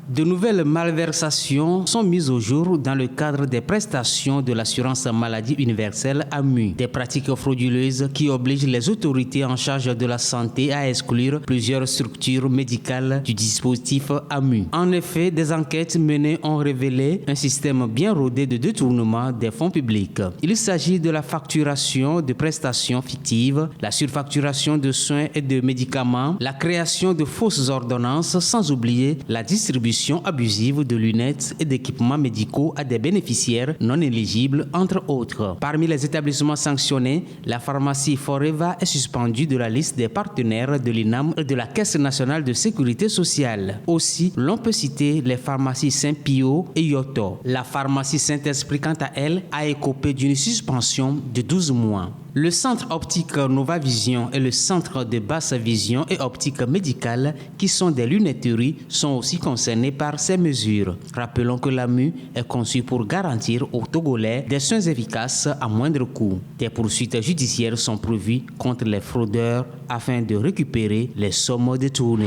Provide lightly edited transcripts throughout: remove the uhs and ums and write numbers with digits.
De nouvelles malversations sont mises au jour dans le cadre des prestations de l'assurance maladie universelle AMU. Des pratiques frauduleuses qui obligent les autorités en charge de la santé à exclure plusieurs structures médicales du dispositif AMU. En effet, des enquêtes menées ont révélé un système bien rodé de détournement des fonds publics. Il s'agit de la facturation de prestations fictives, la surfacturation de soins et de médicaments, la création de fausses ordonnances, sans oublier la distribution abusive de lunettes et d'équipements médicaux à des bénéficiaires non éligibles, entre autres. Parmi les établissements sanctionnés, la pharmacie Foreva est suspendue de la liste des partenaires de l'INAM et de la Caisse nationale de sécurité sociale. Aussi, l'on peut citer les pharmacies Saint-Pio et Yoto. La pharmacie Saint-Esprit, quant à elle, a écopé d'une suspension de 12 mois. Le centre optique Nova Vision et le centre de basse vision et optique médicale, qui sont des lunetteries, sont aussi concernés par ces mesures. Rappelons que l'AMU est conçu pour garantir aux Togolais des soins efficaces à moindre coût. Des poursuites judiciaires sont prévues contre les fraudeurs afin de récupérer les sommes détournées.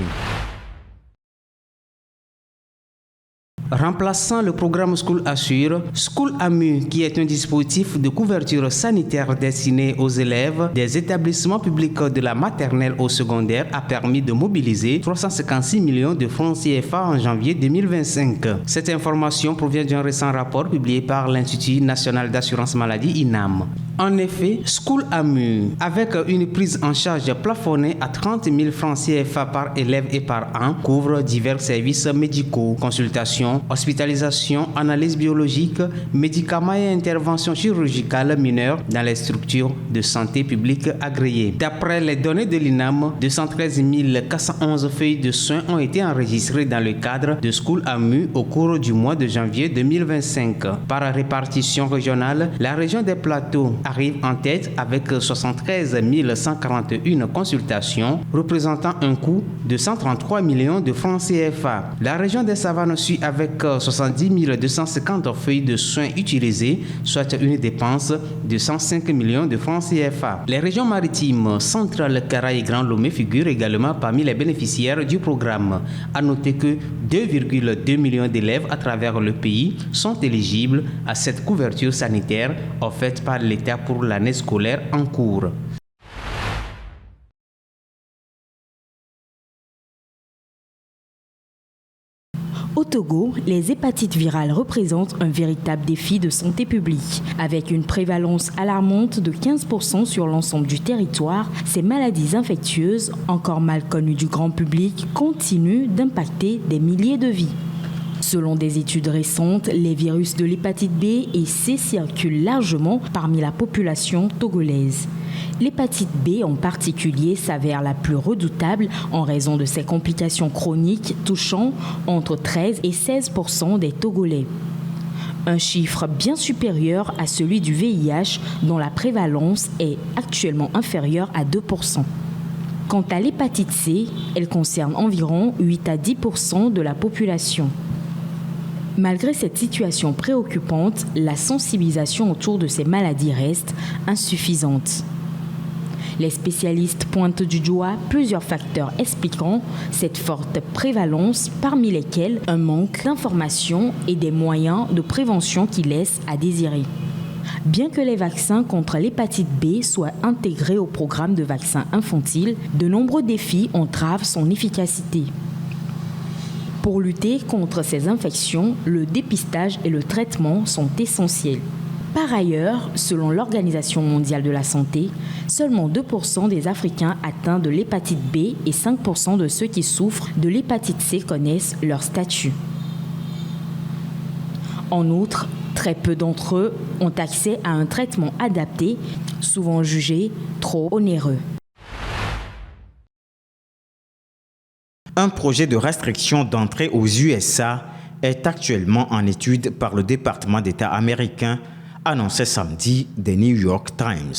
Remplaçant le programme School Assure, School AMU, qui est un dispositif de couverture sanitaire destiné aux élèves des établissements publics de la maternelle au secondaire, a permis de mobiliser 356 millions de francs CFA en janvier 2025. Cette information provient d'un récent rapport publié par l'Institut national d'assurance maladie INAM. En effet, School AMU, avec une prise en charge plafonnée à 30 000 francs CFA par élève et par an, couvre divers services médicaux, consultations, hospitalisation, analyse biologique, médicaments et interventions chirurgicales mineures dans les structures de santé publique agréées. D'après les données de l'INAM, 213 411 feuilles de soins ont été enregistrées dans le cadre de School AMU au cours du mois de janvier 2025. Par répartition régionale, la région des Plateaux arrive en tête avec 73 141 consultations, représentant un coût de 133 millions de francs CFA. La région des Savanes suit avec 70 250 feuilles de soins utilisées, soit une dépense de 105 millions de francs CFA. Les régions maritimes, Centrale, Caraïbes et Grand Lomé figurent également parmi les bénéficiaires du programme. À noter que 2,2 millions d'élèves à travers le pays sont éligibles à cette couverture sanitaire offerte par l'État pour l'année scolaire en cours. Au Togo, les hépatites virales représentent un véritable défi de santé publique. Avec une prévalence alarmante de 15% sur l'ensemble du territoire, ces maladies infectieuses, encore mal connues du grand public, continuent d'impacter des milliers de vies. Selon des études récentes, les virus de l'hépatite B et C circulent largement parmi la population togolaise. L'hépatite B en particulier s'avère la plus redoutable en raison de ses complications chroniques touchant entre 13 et 16% des Togolais. Un chiffre bien supérieur à celui du VIH dont la prévalence est actuellement inférieure à 2%. Quant à l'hépatite C, elle concerne environ 8 à 10% de la population. Malgré cette situation préoccupante, la sensibilisation autour de ces maladies reste insuffisante. Les spécialistes pointent du doigt plusieurs facteurs expliquant cette forte prévalence, parmi lesquels un manque d'informations et des moyens de prévention qui laissent à désirer. Bien que les vaccins contre l'hépatite B soient intégrés au programme de vaccins infantiles, de nombreux défis entravent son efficacité. Pour lutter contre ces infections, le dépistage et le traitement sont essentiels. Par ailleurs, selon l'Organisation mondiale de la santé, seulement 2% des Africains atteints de l'hépatite B et 5% de ceux qui souffrent de l'hépatite C connaissent leur statut. En outre, très peu d'entre eux ont accès à un traitement adapté, souvent jugé trop onéreux. Un projet de restriction d'entrée aux USA est actuellement en étude par le département d'État américain, annoncé samedi des New York Times.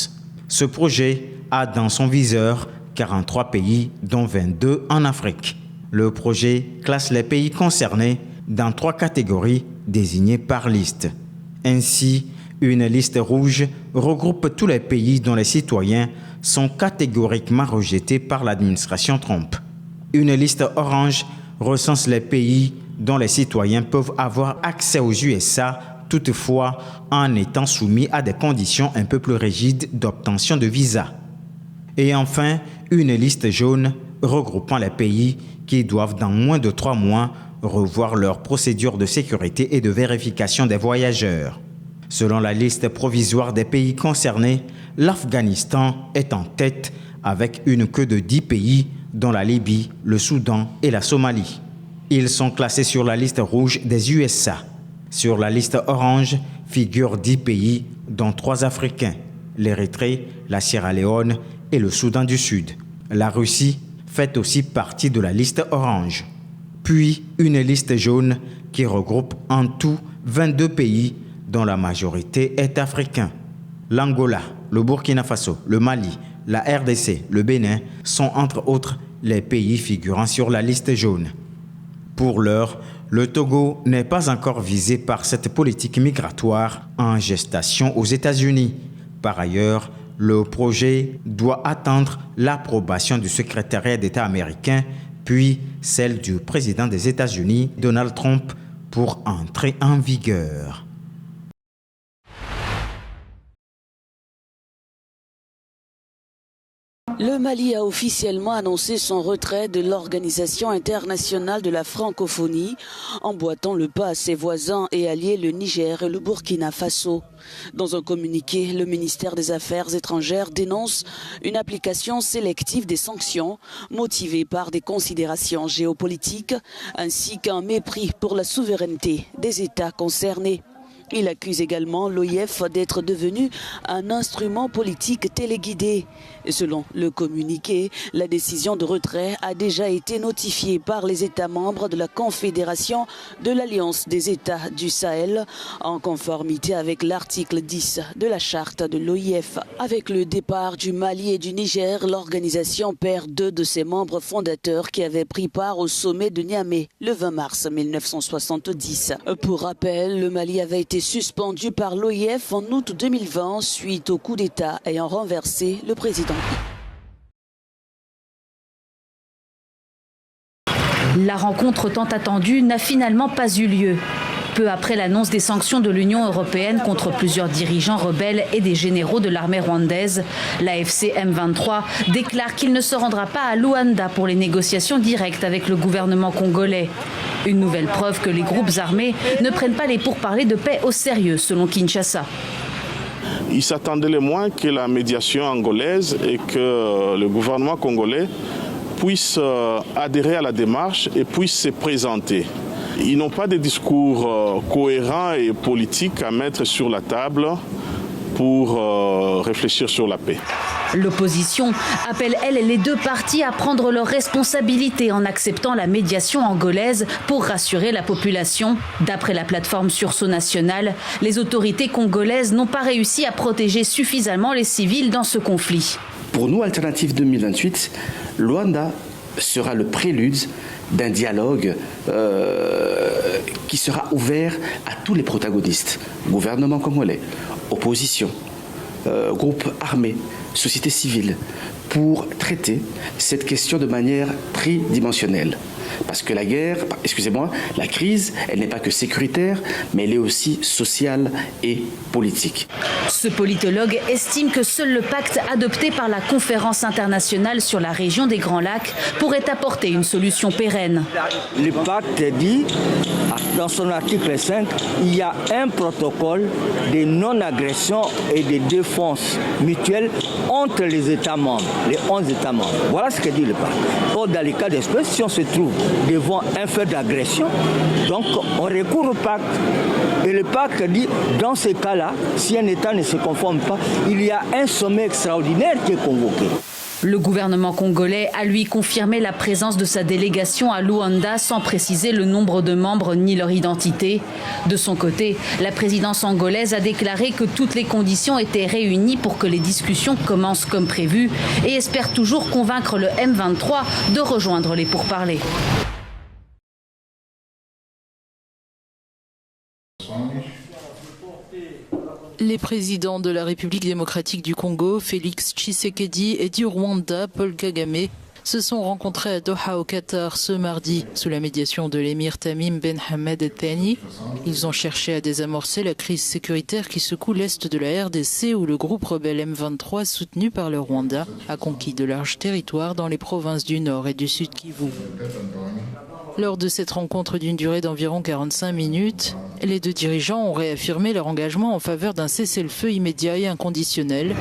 Ce projet a dans son viseur 43 pays, dont 22 en Afrique. Le projet classe les pays concernés dans 3 catégories désignées par liste. Ainsi, une liste rouge regroupe tous les pays dont les citoyens sont catégoriquement rejetés par l'administration Trump. Une liste orange recense les pays dont les citoyens peuvent avoir accès aux USA, toutefois en étant soumis à des conditions un peu plus rigides d'obtention de visa. Et enfin, une liste jaune regroupant les pays qui doivent dans moins de 3 mois revoir leurs procédures de sécurité et de vérification des voyageurs. Selon la liste provisoire des pays concernés, l'Afghanistan est en tête avec une queue de 10 pays, dont la Libye, le Soudan et la Somalie. Ils sont classés sur la liste rouge des USA. Sur la liste orange figurent 10 pays, dont 3 Africains, l'Érythrée, la Sierra Leone et le Soudan du Sud. La Russie fait aussi partie de la liste orange. Puis une liste jaune qui regroupe en tout 22 pays, dont la majorité est africain. L'Angola, le Burkina Faso, le Mali, la RDC, le Bénin sont entre autres les pays figurant sur la liste jaune. Pour l'heure, le Togo n'est pas encore visé par cette politique migratoire en gestation aux États-Unis. Par ailleurs, le projet doit attendre l'approbation du secrétariat d'État américain, puis celle du président des États-Unis, Donald Trump, pour entrer en vigueur. Le Mali a officiellement annoncé son retrait de l'Organisation internationale de la francophonie, emboîtant le pas à ses voisins et alliés le Niger et le Burkina Faso. Dans un communiqué, le ministère des Affaires étrangères dénonce une application sélective des sanctions motivée par des considérations géopolitiques ainsi qu'un mépris pour la souveraineté des États concernés. Il accuse également l'OIF d'être devenu un instrument politique téléguidé. Selon le communiqué, la décision de retrait a déjà été notifiée par les États membres de la Confédération de l'Alliance des États du Sahel, en conformité avec l'article 10 de la charte de l'OIF. Avec le départ du Mali et du Niger, l'organisation perd 2 de ses membres fondateurs qui avaient pris part au sommet de Niamey le 20 mars 1970. Pour rappel, le Mali avait été suspendu par l'OIF en août 2020 suite au coup d'État ayant renversé le président. La rencontre tant attendue n'a finalement pas eu lieu. Peu après l'annonce des sanctions de l'Union européenne contre plusieurs dirigeants rebelles et des généraux de l'armée rwandaise, l'AFC M23 déclare qu'il ne se rendra pas à Luanda pour les négociations directes avec le gouvernement congolais. Une nouvelle preuve que les groupes armés ne prennent pas les pourparlers de paix au sérieux, selon Kinshasa. Il s'attendait le moins que la médiation angolaise et que le gouvernement congolais puissent adhérer à la démarche et puissent se présenter. Ils n'ont pas de discours cohérents et politiques à mettre sur la table pour réfléchir sur la paix. L'opposition appelle, elle, les 2 parties à prendre leurs responsabilités en acceptant la médiation angolaise pour rassurer la population. D'après la plateforme Sursaut National, les autorités congolaises n'ont pas réussi à protéger suffisamment les civils dans ce conflit. Pour nous, Alternative 2028, Luanda sera le prélude d'un dialogue qui sera ouvert à tous les protagonistes, gouvernement congolais, opposition, groupes armés, société civile, pour traiter cette question de manière tridimensionnelle. Parce que la crise, elle n'est pas que sécuritaire, mais elle est aussi sociale et politique. Ce politologue estime que seul le pacte adopté par la Conférence internationale sur la région des Grands Lacs pourrait apporter une solution pérenne. Le pacte dit, dans son article 5, il y a un protocole de non-agression et de défense mutuelle entre les États membres, les 11 États membres. Voilà ce que dit le pacte. Or, dans les cas d'espèce, si on se trouve devant un fait d'agression, donc on recourt au pacte. Et le pacte dit, dans ces cas-là, si un État ne se conforme pas, il y a un sommet extraordinaire qui est convoqué. Le gouvernement congolais a lui confirmé la présence de sa délégation à Luanda sans préciser le nombre de membres ni leur identité. De son côté, la présidence angolaise a déclaré que toutes les conditions étaient réunies pour que les discussions commencent comme prévu et espère toujours convaincre le M23 de rejoindre les pourparlers. Les présidents de la République démocratique du Congo, Félix Tshisekedi, et du Rwanda, Paul Kagame, se sont rencontrés à Doha au Qatar ce mardi sous la médiation de l'émir Tamim Ben Hamed Al Thani. Ils ont cherché à désamorcer la crise sécuritaire qui secoue l'est de la RDC où le groupe rebelle M23 soutenu par le Rwanda a conquis de larges territoires dans les provinces du Nord et du Sud Kivu. Lors de cette rencontre d'une durée d'environ 45 minutes, les deux dirigeants ont réaffirmé leur engagement en faveur d'un cessez-le-feu immédiat et inconditionnel.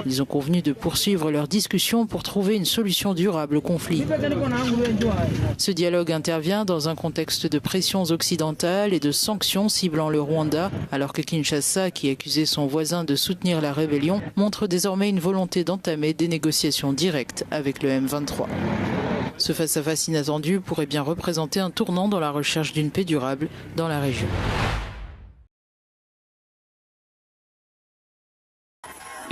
Ils ont convenu de poursuivre leurs discussions pour trouver une solution durable au conflit. Ce dialogue intervient dans un contexte de pressions occidentales et de sanctions ciblant le Rwanda, alors que Kinshasa, qui accusait son voisin de soutenir la rébellion, montre désormais une volonté d'entamer des négociations directes avec le M23. Ce face-à-face inattendu pourrait bien représenter un tournant dans la recherche d'une paix durable dans la région.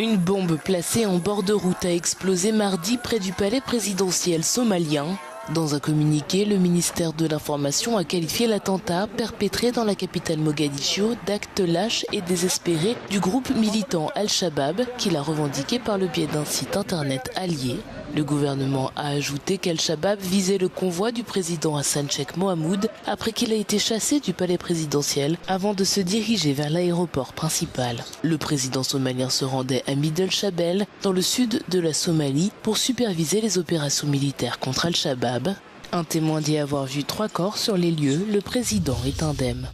Une bombe placée en bord de route a explosé mardi près du palais présidentiel somalien. Dans un communiqué, le ministère de l'Information a qualifié l'attentat perpétré dans la capitale Mogadiscio d'acte lâche et désespéré du groupe militant Al-Shabaab qui l'a revendiqué par le biais d'un site internet allié. Le gouvernement a ajouté qu'Al-Shabaab visait le convoi du président Hassan Sheikh Mohamoud après qu'il a été chassé du palais présidentiel avant de se diriger vers l'aéroport principal. Le président somalien se rendait à Middle Shabelle, dans le sud de la Somalie, pour superviser les opérations militaires contre Al-Shabaab. Un témoin dit avoir vu 3 corps sur les lieux. Le président est indemne.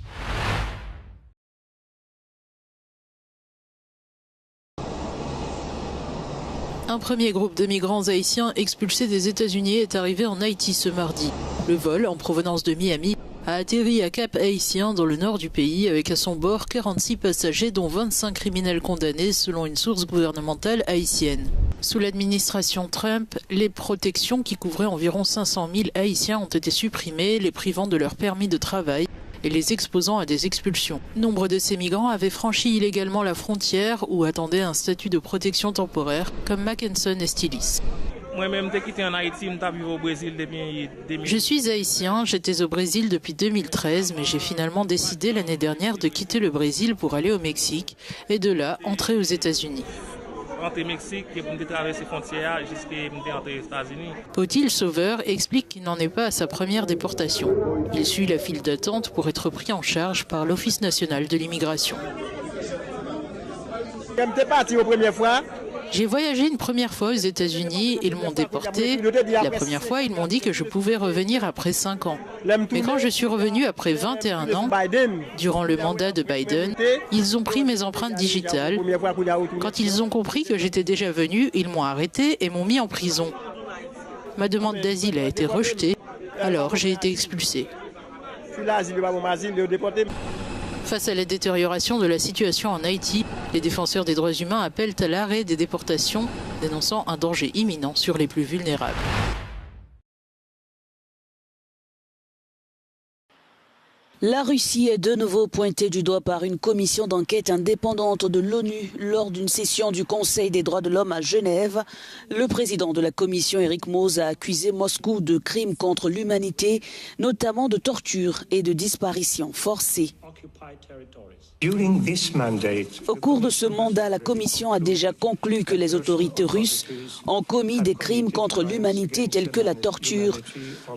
Un premier groupe de migrants haïtiens expulsés des États-Unis est arrivé en Haïti ce mardi. Le vol, en provenance de Miami, a atterri à Cap Haïtien dans le nord du pays avec à son bord 46 passagers dont 25 criminels condamnés selon une source gouvernementale haïtienne. Sous l'administration Trump, les protections qui couvraient environ 500 000 Haïtiens ont été supprimées, les privant de leur permis de travail et les exposant à des expulsions. Nombre de ces migrants avaient franchi illégalement la frontière ou attendaient un statut de protection temporaire, comme Mackenson et Stilis. Je suis haïtien, j'étais au Brésil depuis 2013, mais j'ai finalement décidé l'année dernière de quitter le Brésil pour aller au Mexique et de là entrer aux États-Unis. Odile Sauveur explique qu'il n'en est pas à sa première déportation. Il suit la file d'attente pour être pris en charge par l'Office national de l'immigration. J'ai voyagé une première fois aux États-Unis, ils m'ont déporté. La première fois, ils m'ont dit que je pouvais revenir après 5 ans. Mais quand je suis revenu après 21 ans, durant le mandat de Biden, ils ont pris mes empreintes digitales. Quand ils ont compris que j'étais déjà venu, ils m'ont arrêté et m'ont mis en prison. Ma demande d'asile a été rejetée, alors j'ai été expulsé. Face à la détérioration de la situation en Haïti, les défenseurs des droits humains appellent à l'arrêt des déportations, dénonçant un danger imminent sur les plus vulnérables. La Russie est de nouveau pointée du doigt par une commission d'enquête indépendante de l'ONU lors d'une session du Conseil des droits de l'homme à Genève. Le président de la commission, Eric Moos, a accusé Moscou de crimes contre l'humanité, notamment de torture et de disparition forcée. Au cours de ce mandat, la Commission a déjà conclu que les autorités russes ont commis des crimes contre l'humanité tels que la torture.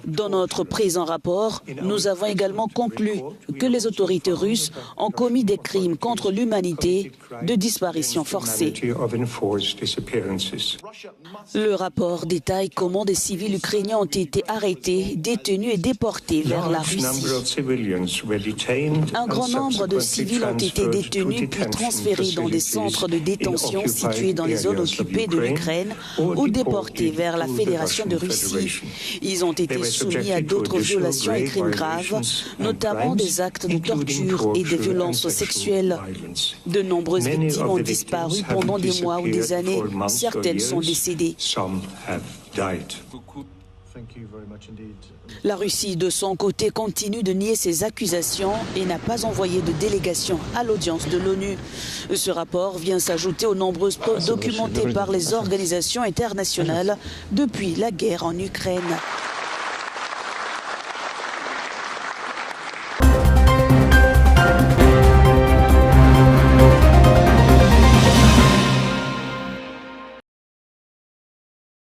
Dans notre présent rapport, nous avons également conclu que les autorités russes ont commis des crimes contre l'humanité de disparition forcée. Le rapport détaille comment des civils ukrainiens ont été arrêtés, détenus et déportés vers la Russie. Un grand nombre de civils ont été détenus puis transférés dans des centres de détention situés dans les zones occupées de l'Ukraine ou déportés vers la Fédération de Russie. Ils ont été soumis à d'autres violations et crimes graves, notamment des actes de torture et de violences sexuelles. De nombreuses victimes ont disparu pendant des mois ou des années. Certaines sont décédées. La Russie, de son côté, continue de nier ces accusations et n'a pas envoyé de délégation à l'audience de l'ONU. Ce rapport vient s'ajouter aux nombreuses preuves documentées par les organisations internationales depuis la guerre en Ukraine.